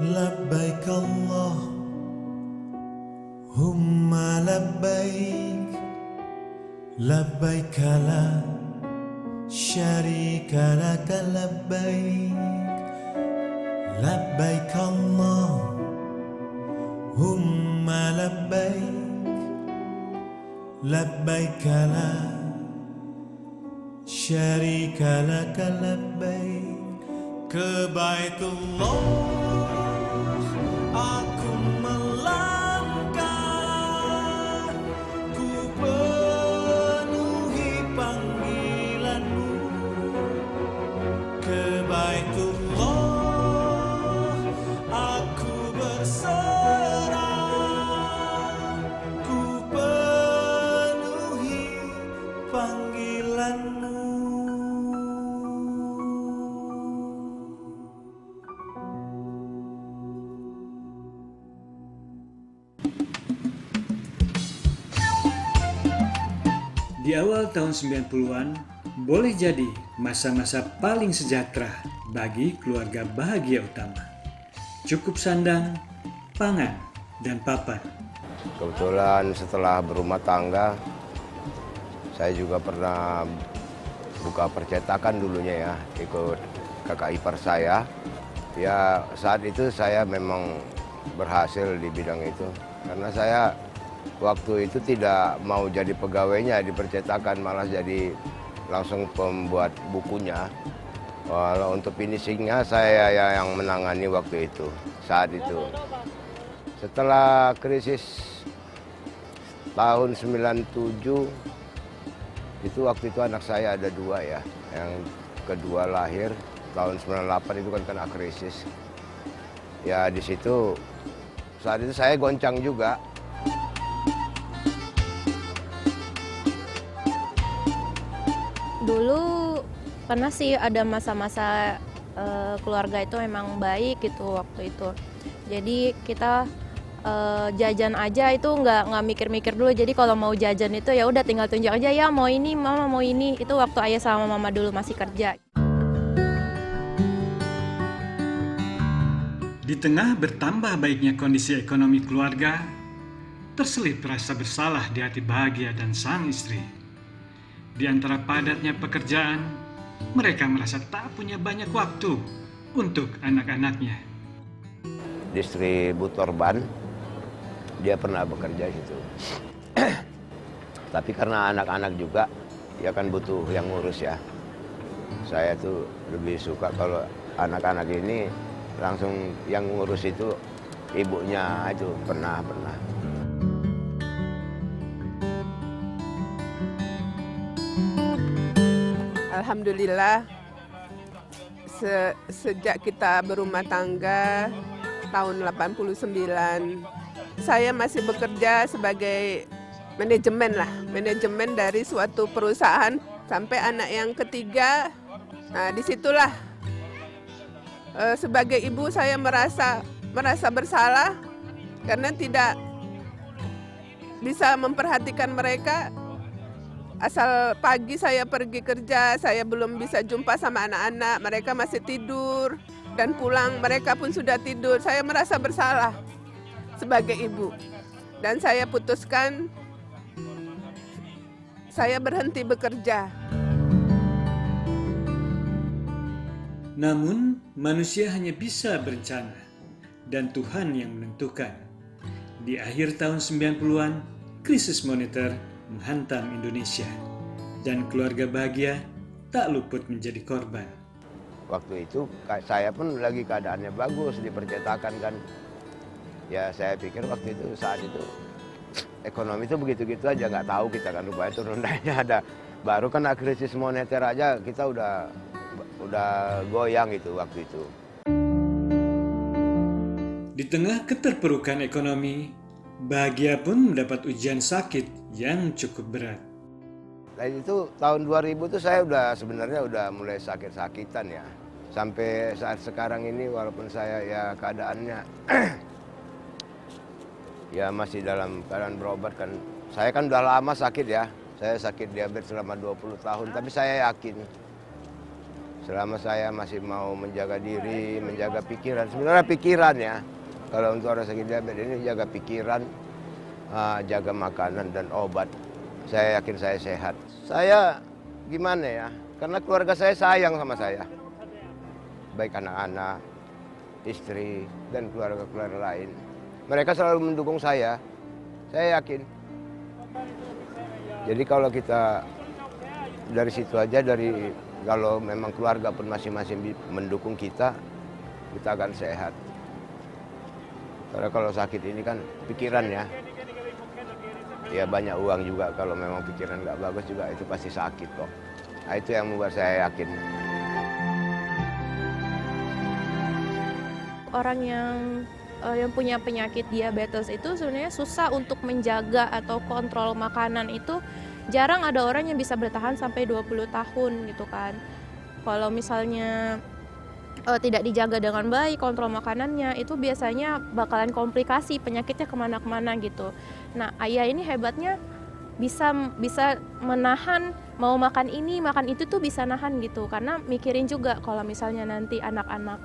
لبيك اللهم لبيك لبيك لا شريك لك لبيك لبيك اللهم لبيك لبيك لا شريك لك لبيك ke Baitullah aku melangkah, ku penuhi panggilanmu. Ke Baitullah aku berserah, ku penuhi panggilanmu. Di awal tahun 90-an, boleh jadi masa-masa paling sejahtera bagi keluarga Bahagia Utama. Cukup sandang, pangan, dan papan. Kebetulan setelah berumah tangga, saya juga pernah buka percetakan dulunya ya, ikut kakak ipar saya. Ya saat itu saya memang berhasil di bidang itu, karena saya waktu itu tidak mau jadi pegawainya di percetakan, malah jadi langsung pembuat bukunya. Walau untuk finishingnya saya yang menangani waktu itu, saat itu. Setelah krisis tahun 97, itu waktu itu anak saya ada dua ya. Yang kedua lahir tahun 98 itu kan kena krisis. Ya di situ, saat itu saya goncang juga. Dulu pernah sih ada masa-masa keluarga itu memang baik gitu waktu itu. Jadi kita jajan aja itu nggak mikir-mikir dulu. Jadi kalau mau jajan itu ya udah tinggal tunjuk aja, ya mau ini mama mau ini. Itu waktu ayah sama mama dulu masih kerja. Di tengah bertambah baiknya kondisi ekonomi keluarga, terselip rasa bersalah di hati Bahagia dan sang istri. Di antara padatnya pekerjaan, mereka merasa tak punya banyak waktu untuk anak-anaknya. Distributor ban, dia pernah bekerja di situ. Tapi karena anak-anak juga, ya kan butuh yang ngurus ya. Saya tuh lebih suka kalau anak-anak ini langsung yang ngurus itu ibunya itu pernah. Alhamdulillah, sejak kita berumah tangga tahun 89, saya masih bekerja sebagai manajemen dari suatu perusahaan sampai anak yang ketiga. Nah, disitulah sebagai ibu saya merasa bersalah karena tidak bisa memperhatikan mereka. Asal pagi saya pergi kerja, saya belum bisa jumpa sama anak-anak, mereka masih tidur, dan pulang mereka pun sudah tidur. Saya merasa bersalah sebagai ibu. Dan saya putuskan, saya berhenti bekerja. Namun, manusia hanya bisa berencana, dan Tuhan yang menentukan. Di akhir tahun 90-an, krisis moneter menghantam Indonesia, dan keluarga Bahagia tak luput menjadi korban. Waktu itu saya pun lagi keadaannya bagus di percetakan kan. Ya saya pikir waktu itu saat itu ekonomi itu begitu-gitu aja, nggak tahu kita kan rupanya turun naiknya ada. Baru kena krisis moneter aja kita udah goyang itu waktu itu. Di tengah keterpurukan ekonomi, Bahagia pun mendapat ujian sakit yang cukup berat. Nah itu tahun 2000 tuh saya sebenarnya udah mulai sakit-sakitan ya. Sampai saat sekarang ini walaupun saya ya keadaannya ya masih dalam keadaan berobat kan. Saya kan udah lama sakit ya. Saya sakit diabetes selama 20 tahun, tapi saya yakin Selama saya masih mau menjaga diri, menjaga pikiran. Sebenarnya pikiran ya. Kalau untuk orang sakit diabetes ini jaga pikiran, jaga makanan dan obat. Saya yakin saya sehat. Saya gimana ya? Karena keluarga saya sayang sama saya. Baik anak-anak, istri, dan keluarga-keluarga lain. Mereka selalu mendukung saya yakin. Jadi kalau kita dari situ aja, kalau memang keluarga pun masing-masing mendukung kita akan sehat. Karena kalau sakit ini kan pikiran ya. Ya banyak uang juga, kalau memang pikiran nggak bagus juga itu pasti sakit kok. Nah, itu yang membuat saya yakin. Orang yang punya penyakit diabetes itu sebenarnya susah untuk menjaga atau kontrol makanan itu. Jarang ada orang yang bisa bertahan sampai 20 tahun gitu kan. Kalau misalnya tidak dijaga dengan baik kontrol makanannya, itu biasanya bakalan komplikasi, penyakitnya kemana-kemana gitu. Nah, ayah ini hebatnya bisa menahan, mau makan ini makan itu tuh bisa nahan gitu, karena mikirin juga kalau misalnya nanti anak-anak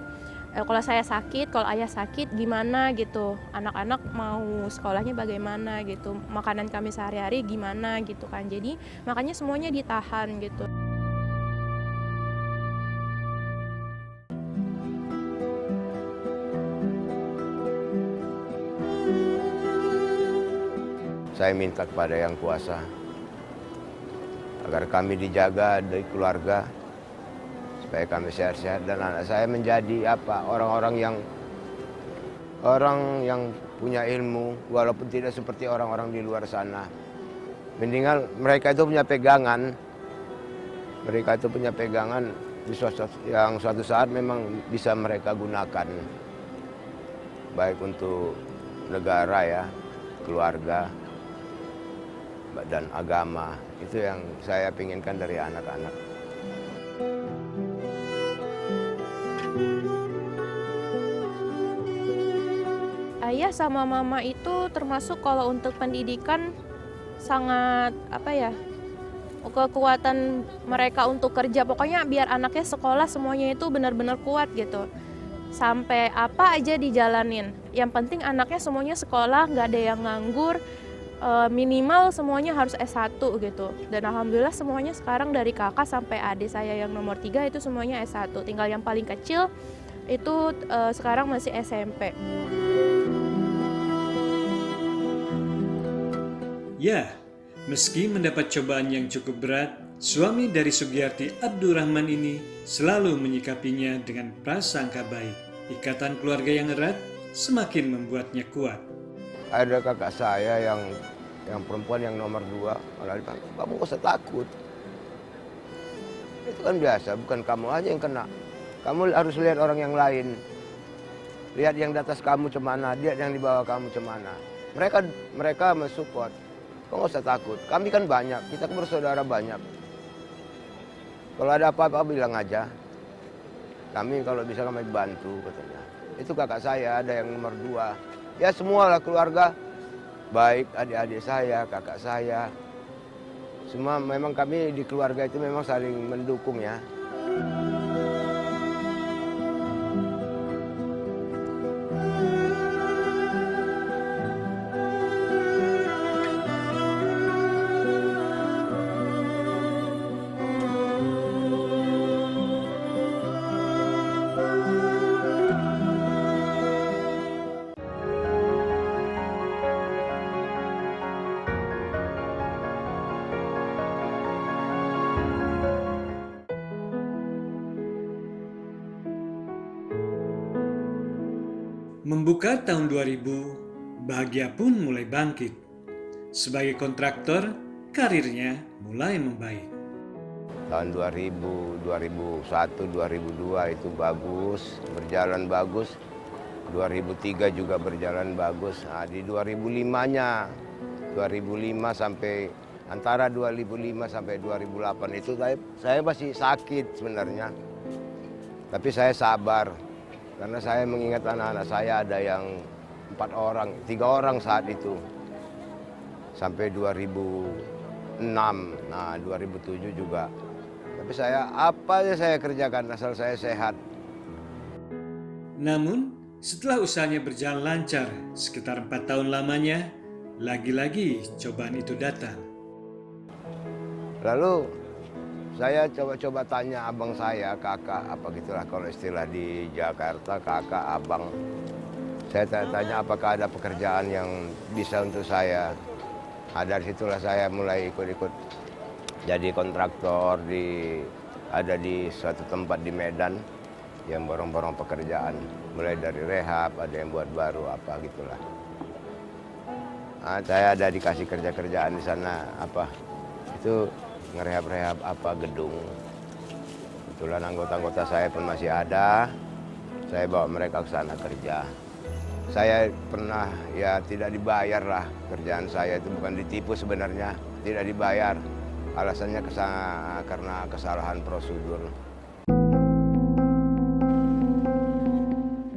kalau saya sakit, kalau ayah sakit gimana gitu, anak-anak mau sekolahnya bagaimana gitu, makanan kami sehari-hari gimana gitu kan. Jadi makanya semuanya ditahan gitu. Saya minta kepada Yang Kuasa agar kami dijaga dari keluarga, supaya kami sehat-sehat dan anak saya menjadi orang-orang yang punya ilmu, walaupun tidak seperti orang-orang di luar sana. Mendingan mereka itu punya pegangan, yang suatu saat memang bisa mereka gunakan, baik untuk negara ya, keluarga, dan agama. Itu yang saya inginkan dari anak-anak. Ayah sama mama itu termasuk kalau untuk pendidikan sangat kekuatan mereka untuk kerja, pokoknya biar anaknya sekolah semuanya itu benar-benar kuat gitu. Sampai apa aja dijalanin. Yang penting anaknya semuanya sekolah, nggak ada yang nganggur. Minimal semuanya harus S1 gitu. Dan alhamdulillah semuanya sekarang dari kakak sampai adik saya yang nomor 3 itu semuanya S1. Tinggal yang paling kecil itu sekarang masih SMP. Ya, meski mendapat cobaan yang cukup berat, suami dari Sugiyarti Abdurrahman ini selalu menyikapinya dengan prasangka baik. Ikatan keluarga yang erat semakin membuatnya kuat. Ada kakak saya yang perempuan yang nomor 2, malah dipanggil, kamu gak usah takut. Itu kan biasa, bukan kamu aja yang kena. Kamu harus lihat orang yang lain. Lihat yang di atas kamu cemana, lihat yang di bawah kamu cemana. Mereka mensupport. Kamu gak usah takut, kami kan banyak, kita bersaudara banyak. Kalau ada apa-apa bilang aja. Kami kalau bisa kami bantu katanya. Itu kakak saya, ada yang nomor 2. Ya semualah keluarga, baik adik-adik saya, kakak saya. Semua memang kami di keluarga itu memang saling mendukung ya. Membuka tahun 2000, Bahagia pun mulai bangkit. Sebagai kontraktor, karirnya mulai membaik. Tahun 2000, 2001, 2002 itu bagus, berjalan bagus. 2003 juga berjalan bagus. Nah, di 2005-nya, 2005 sampai antara 2005 sampai 2008 itu saya masih sakit sebenarnya. Tapi saya sabar. Karena saya mengingat anak-anak saya ada yang 4 orang, 3 orang saat itu. Sampai 2006, nah 2007 juga. Tapi saya apa aja saya kerjakan asal saya sehat. Namun, setelah usahanya berjalan lancar sekitar 4 tahun lamanya, lagi-lagi cobaan itu datang. Lalu saya coba-coba tanya abang saya, kakak, apa gitulah kalau istilah di Jakarta, kakak, abang. Saya tanya apakah ada pekerjaan yang bisa untuk saya. Dari situlah saya mulai ikut-ikut jadi kontraktor ada di suatu tempat di Medan yang borong-borong pekerjaan. Mulai dari rehab, ada yang buat baru, apa gitulah. Saya ada dikasih kerjaan di sana, itu ngerehab-rehab gedung. Kebetulan anggota-anggota saya pun masih ada, saya bawa mereka ke sana kerja. Saya pernah tidak dibayar lah, kerjaan saya itu bukan ditipu sebenarnya, tidak dibayar. Alasannya karena kesalahan prosedur.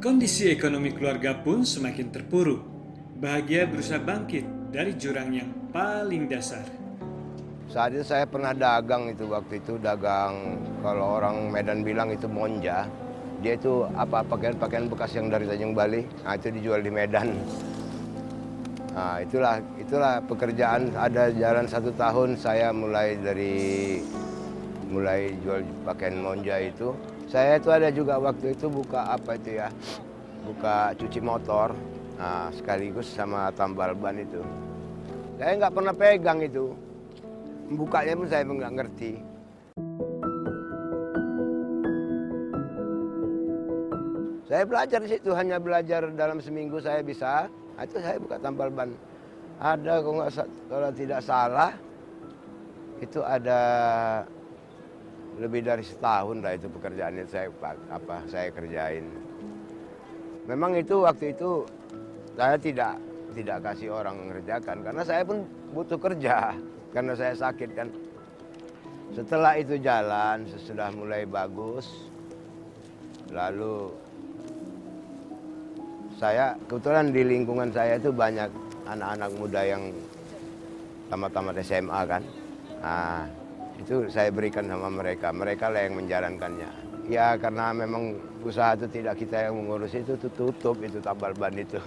Kondisi ekonomi keluarga pun semakin terpuruk. Bahagia berusaha bangkit dari jurang yang paling dasar. Saat itu saya pernah dagang waktu itu dagang, kalau orang Medan bilang itu monja. Dia itu pakaian-pakaian bekas yang dari Tanjung Bali, itu dijual di Medan. Nah, itulah pekerjaan. Ada jalan 1 tahun saya mulai jual pakaian monja itu. Saya itu ada juga waktu itu buka buka cuci motor, sekaligus sama tambal ban itu. Saya nggak pernah pegang itu, bukanya pun saya nggak ngerti. Saya belajar di situ, hanya belajar dalam seminggu saya bisa. Itu saya buka tambal ban. Ada kalau tidak salah itu ada lebih dari setahun lah itu pekerjaan itu saya kerjain. Memang waktu itu saya tidak kasih orang mengerjakan karena saya pun butuh kerja karena saya sakit kan. Setelah itu jalan, sesudah mulai bagus, lalu saya kebetulan di lingkungan saya itu banyak anak-anak muda yang tamat-tamat SMA kan. Itu saya berikan sama mereka lah yang menjalankannya. Ya karena memang usaha itu tidak kita yang mengurus, itu tutup itu tambal ban itu.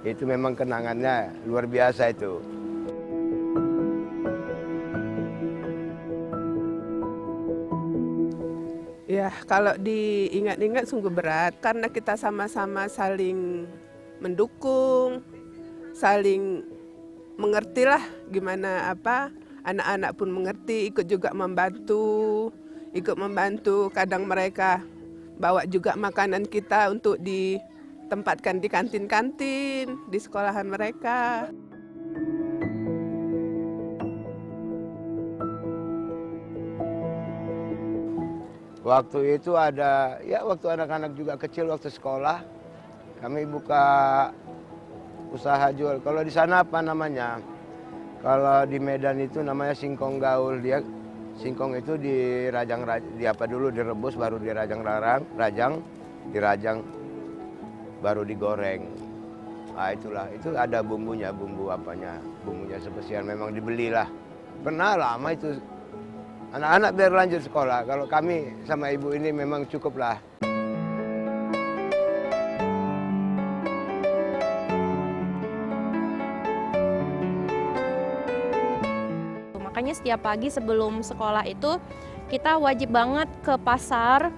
Itu memang kenangannya luar biasa itu. Ya, kalau diingat-ingat sungguh berat karena kita sama-sama saling mendukung, saling mengertilah gimana anak-anak pun mengerti, ikut membantu. Kadang mereka bawa juga makanan kita untuk ditempatkan di kantin-kantin di sekolahan mereka. Waktu itu waktu anak-anak juga kecil, waktu sekolah, kami buka usaha jual. Kalau di sana apa namanya? Kalau di Medan itu namanya singkong gaul. Singkong itu direbus, baru dirajang, baru digoreng. Itulah, itu ada bumbunya spesial, memang dibelilah. Pernah lama itu. Anak-anak biar lanjut sekolah, kalau kami sama ibu ini memang cukup lah. Makanya setiap pagi sebelum sekolah itu kita wajib banget ke pasar,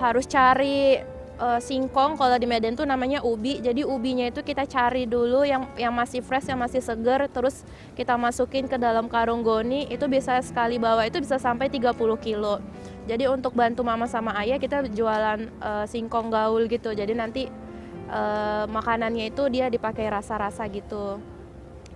harus cari singkong. Kalau di Medan tuh namanya ubi. Jadi ubinya itu kita cari dulu yang masih fresh, yang masih segar, terus kita masukin ke dalam karung goni. Itu bisa sekali bawa itu bisa sampai 30 kilo. Jadi untuk bantu mama sama ayah kita jualan singkong gaul gitu. Jadi nanti makanannya itu dia dipakai rasa-rasa gitu.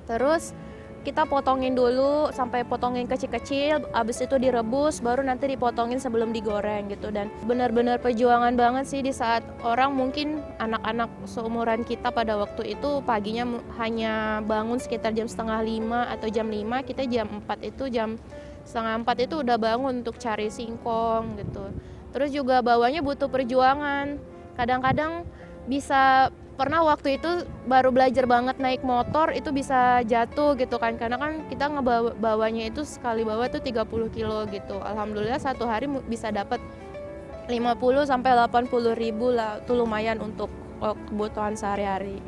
Terus kita potongin dulu sampai potongin kecil-kecil, abis itu direbus, baru nanti dipotongin sebelum digoreng gitu. Dan benar-benar perjuangan banget sih di saat orang mungkin anak-anak seumuran kita pada waktu itu paginya hanya bangun sekitar jam 4:30 atau jam 5, kita jam 3:30 itu udah bangun untuk cari singkong gitu. Terus juga bawanya butuh perjuangan, kadang-kadang bisa Pernah waktu itu baru belajar banget naik motor itu bisa jatuh gitu kan, karena kan kita ngebawanya itu sekali bawa tuh 30 kilo gitu. Alhamdulillah satu hari bisa dapat 50 sampai 80 ribu lah, itu lumayan untuk kebutuhan sehari-hari.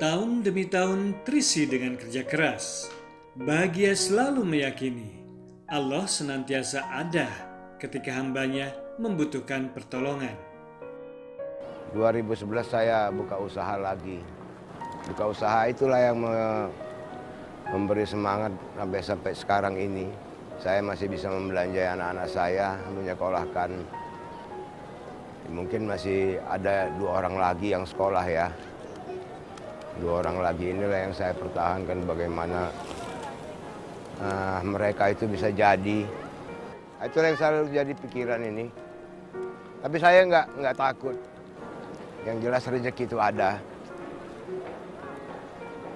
Tahun demi tahun terisi dengan kerja keras. Bahagia selalu meyakini Allah senantiasa ada ketika hambanya membutuhkan pertolongan. 2011 saya buka usaha lagi. Buka usaha itulah yang memberi semangat sampai sekarang ini. Saya masih bisa membelanjai anak-anak saya, menyekolahkan. Mungkin masih ada 2 orang lagi yang sekolah ya. 2 orang lagi inilah yang saya pertahankan bagaimana mereka itu bisa jadi. Itulah yang selalu jadi pikiran ini. Tapi saya nggak takut. Yang jelas rezeki itu ada.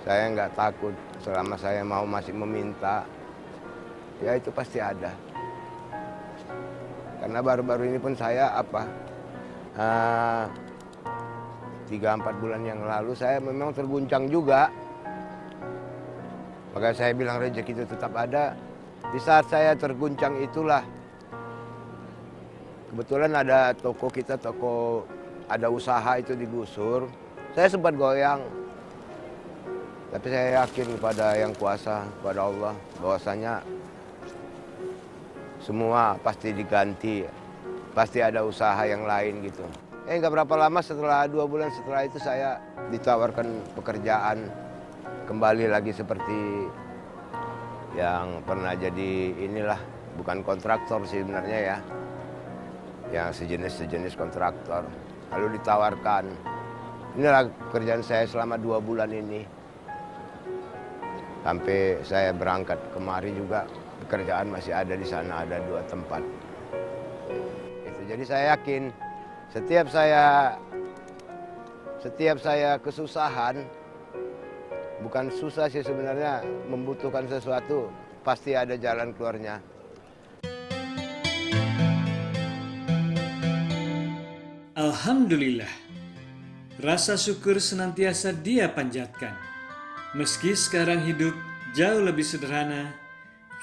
Saya nggak takut selama saya mau masih meminta. Ya itu pasti ada. Karena baru-baru ini pun saya 3-4 bulan yang lalu saya memang terguncang juga. Makanya saya bilang rezeki itu tetap ada. Di saat saya terguncang itulah kebetulan ada toko kita, ada usaha itu digusur. Saya sempat goyang. Tapi saya yakin kepada Yang Kuasa, kepada Allah, bahwasanya semua pasti diganti. Pasti ada usaha yang lain gitu. Nggak berapa lama setelah 2 bulan setelah itu saya ditawarkan pekerjaan kembali lagi seperti yang pernah jadi inilah, bukan kontraktor sih sebenarnya ya, yang sejenis kontraktor. Lalu ditawarkan, inilah pekerjaan saya selama 2 bulan ini. Sampai saya berangkat kemari juga pekerjaan masih ada di sana, ada 2 tempat. Jadi saya yakin setiap saya kesusahan, bukan susah sih sebenarnya, membutuhkan sesuatu, pasti ada jalan keluarnya. Alhamdulillah, rasa syukur senantiasa dia panjatkan. Meski sekarang hidup jauh lebih sederhana,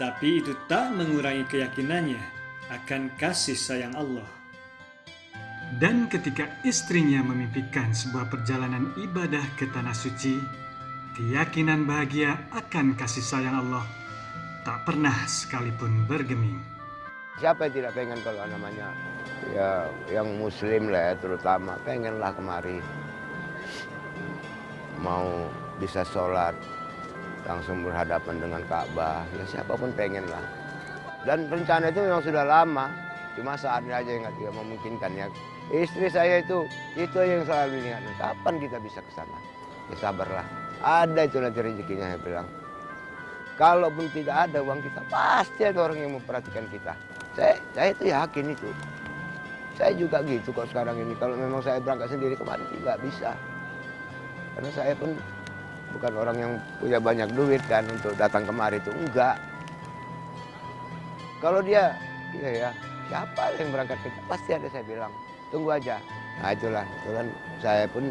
tapi itu tak mengurangi keyakinannya akan kasih sayang Allah. Dan ketika istrinya memimpikan sebuah perjalanan ibadah ke Tanah Suci, keyakinan bahagia akan kasih sayang Allah tak pernah sekalipun bergeming. Siapa yang tidak pengen kalau namanya ya yang muslim lah ya, terutama pengenlah kemari. Mau bisa sholat langsung berhadapan dengan Ka'bah, ya siapapun pengen lah. Dan rencana itu memang sudah lama, cuma saatnya aja yang tidak memungkinkan ya. Istri saya itu yang selalu ingat, kapan kita bisa ke sana? Ya sabarlah, ada itu nanti rezekinya, saya bilang. Kalaupun tidak ada uang kita, pasti ada orang yang memperhatikan kita. Saya itu yakin itu. Saya juga gitu kok sekarang ini. Kalau memang saya berangkat sendiri kemarin tidak bisa. Karena saya pun bukan orang yang punya banyak duit kan untuk datang kemari itu, enggak. Kalau dia, iya ya, siapa yang berangkat kita? Pasti ada, saya bilang. Tunggu aja. Nah itulah, itu kan saya pun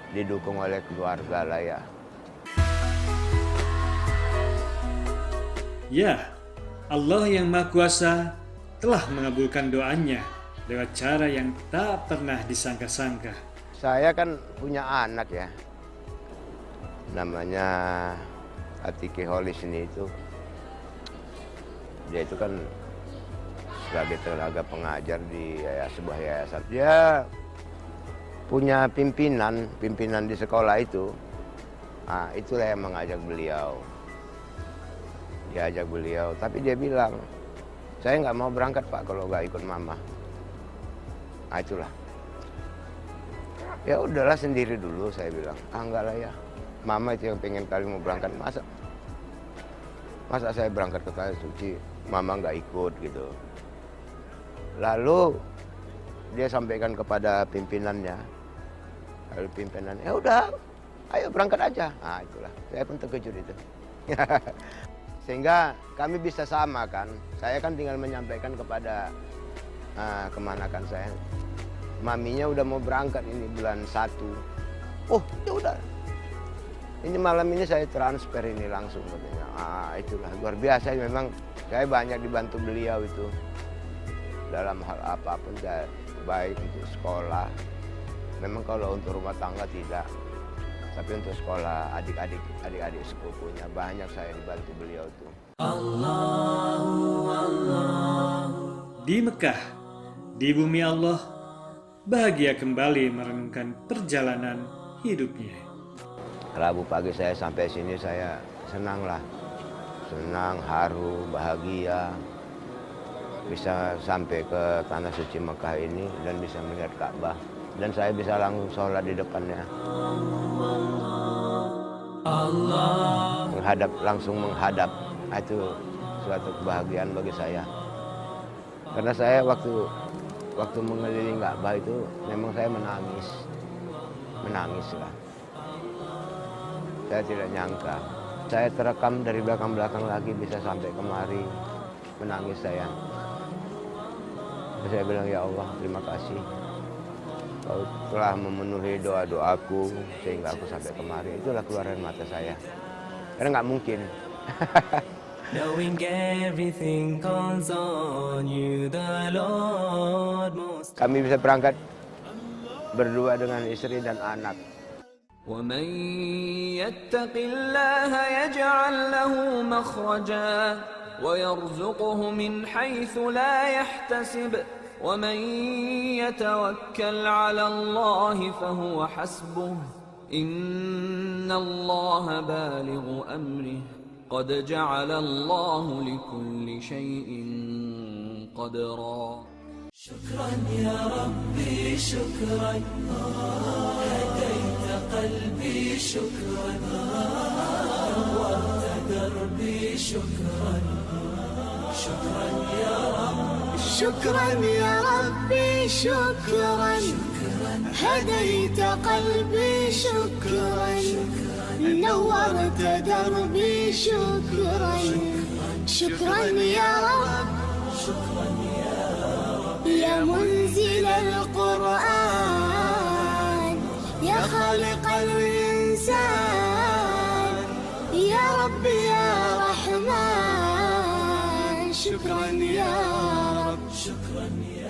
didukung oleh keluarga lah ya. Ya, Allah yang Maha Kuasa telah mengabulkan doanya lewat cara yang tak pernah disangka-sangka. Saya kan punya anak ya, namanya Atiki Holis ini itu. Dia itu kan sebagai tenaga pengajar di sebuah yayasan. Dia punya pimpinan di sekolah itu. Nah, itulah yang mengajak beliau. Diajak beliau, tapi dia bilang, saya nggak mau berangkat Pak kalau nggak ikut Mama. Nah itulah. Ya udahlah sendiri dulu, saya bilang. Enggak lah ya, mama itu yang pengen kali mau berangkat, masa saya berangkat ke Tanah Suci, mama nggak ikut gitu. Lalu dia sampaikan kepada pimpinannya, lalu pimpinan, ya udah, ayo berangkat aja. Nah itulah, saya pun terkejut itu. Sehingga kami bisa sama kan, saya kan tinggal menyampaikan kepada kemanakan saya, maminya udah mau berangkat ini bulan 1. Oh ya udah, ini malam ini saya transfer ini langsung katanya. Itulah luar biasa, memang saya banyak dibantu beliau itu dalam hal apapun, baik untuk sekolah. Memang kalau untuk rumah tangga tidak, tapi untuk sekolah adik-adik sepupunya banyak saya dibantu beliau itu. Di Mekah, di bumi Allah, bahagia kembali merenungkan perjalanan hidupnya. Rabu pagi saya sampai sini, saya senang lah. Senang, haru, bahagia. Bisa sampai ke Tanah Suci Mekah ini dan bisa melihat Ka'bah. Dan saya bisa langsung sholat di depannya. Langsung menghadap, itu suatu kebahagiaan bagi saya. Karena saya waktu mengelilingi Ka'bah itu memang saya menangis lah. Saya tidak nyangka, saya terekam dari belakang lagi bisa sampai kemari, menangis saya. Saya bilang, ya Allah, terima kasih. Kau telah memenuhi doa-doaku sehingga aku sampai kemari. Itulah keluaran mata saya. Karena nggak mungkin. Kami bisa berangkat berdua dengan istri dan anak. وَمَنْ يَتَّقِ اللَّهَ يَجْعَلْ لَهُ مَخْرَجًا وَيَرْزُقْهُ مِنْ حَيْثُ لَا يَحْتَسِبُ وَمَنْ يَتَوَكَّلْ عَلَى اللَّهِ فَهُوَ حَسْبُهُ إِنَّ اللَّهَ بَالِغُ أَمْرِهِ قَدْ جَعَلَ اللَّهُ لِكُلِّ شَيْءٍ قَدْرًا. شكرا يا ربي شكرا هديت قلبي شكرا نورت دربي شكرا شكرا يا رب شكرا يا ربي شكرا هديت قلبي شكرا نورت دربي شكرا شكرا يا رب يا منزل القرآن يا خالق الإنسان يا رب يا رحمن شكرا يا رب شكرا يا